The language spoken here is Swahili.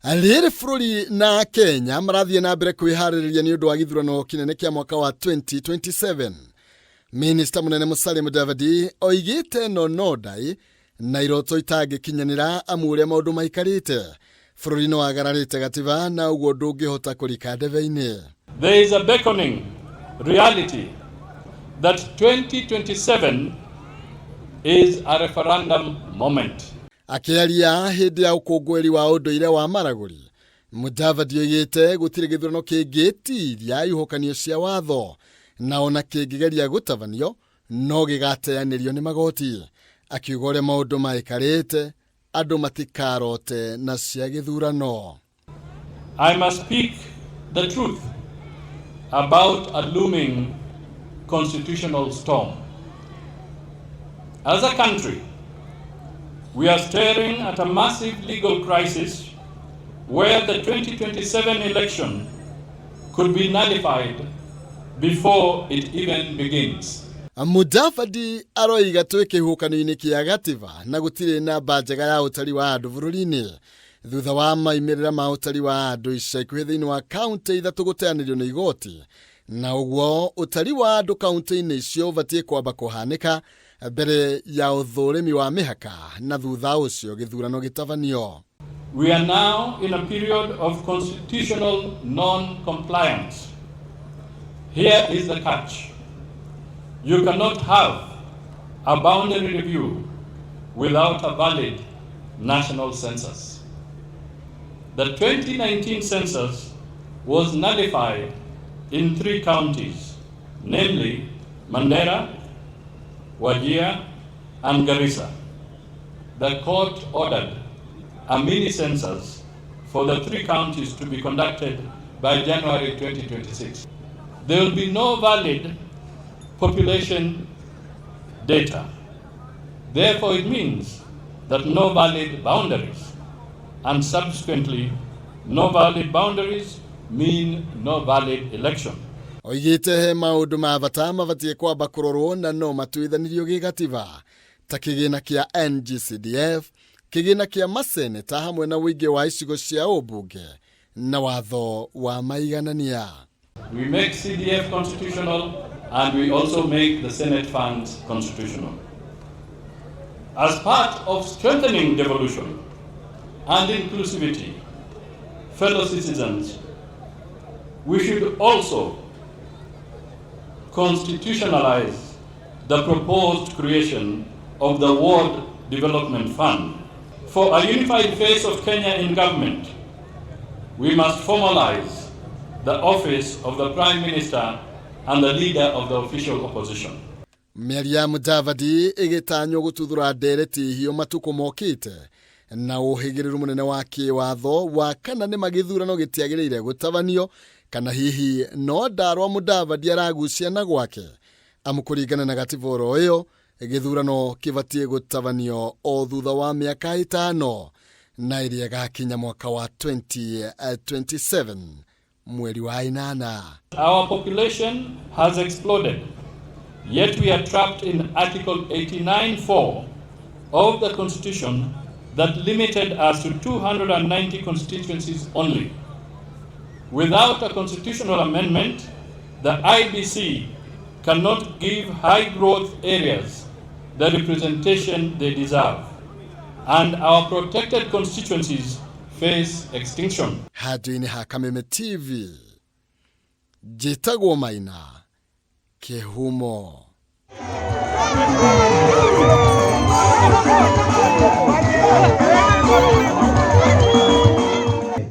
Aliri Fruli na Kenya marathie na mbere kwihaririria ni undu wa githurano kinene kia mwaka wa 2027. Minister munene Musalia Mudavadi oigite nonodai na iroto itagikinyanira amuria maundu maikarite. Fruli no agararite gatiba na uguo ndungihota kurika ndebe-ini. There is a beckoning reality that 2027 is a referendum moment. Akiaria hindi ya ukungwiri wa unduire wa Maraguri, Mudavadi oigite gutire githurano kingitiria ihokanio cia watho na ona kingigeria gutavanio no gigateanirio ni magoti. Akiuga uria maundu maikarite andu matikarote na cia githurano. I must speak the truth about a looming constitutional storm. As a country, we are staring at a massive legal crisis where the 2027 election could be nullified before it even begins. Mudavadi aroiga twikihukano-ini kia gatiba na gutire namba njega ya utari wa andu bururi-ini thutha wa maimirira ma utari wa andu ica ikuhi thiini wa kaunti ithatu guteanirio ni igoti, na uguo utari wa andu kaunti-ini icio ubatie kwamba kuhanika mbere ya uthurimi wa mihaka na thutha ucio githurano gitavanio. We are now in a period of constitutional non-compliance. Here is the catch. You cannot have a boundary review without a valid national census. The 2019 census was nullified in 3 counties, namely Mandera, Wajir, and Garissa. The court ordered a mini census for the 3 counties to be conducted by January 2026. There will be no valid population data. Therefore, it means that no valid boundaries, and subsequently, no valid boundaries mean no valid election. Oigite he maundu ma bata mabatie kwamba kurorwo na no matuithanirio gigatiba ta kigina kia NGCDF, kigina kia maseneta hamwe na wingi wa icigo cia ubunge na watho wa maiganania. We make CDF constitutional and we also make the Senate funds constitutional. As part of strengthening devolution and inclusivity, fellow citizens, we should also constitutionalize the proposed creation of the Ward Development Fund. For a unified face of Kenya in government, we must formalize the office of the Prime Minister and the leader of the official opposition. Miaria Mudavadi igitanyo gututhura ndereti hiyo matuko mokite na uhigiriru munene wa kiwatho wa kana ni magithurano gitiagirire gutavanio kana hihi no ndarwa Mudavadi aragucia na gwake amukuringana na gativoro iyo githurano kibatie gutavanio o thutha wa miaka 5 na iria gakinya mwaka wa 2027 mweri wa 8. Our population has exploded, yet we are trapped in Article 89(4) of the Constitution that limited us to 290 constituencies only. Without a constitutional amendment, the IBC cannot give high-growth areas the representation they deserve, and our protected constituencies face extinction. Hadini Hakameme TV, Jitagwo Maina, Kehumo.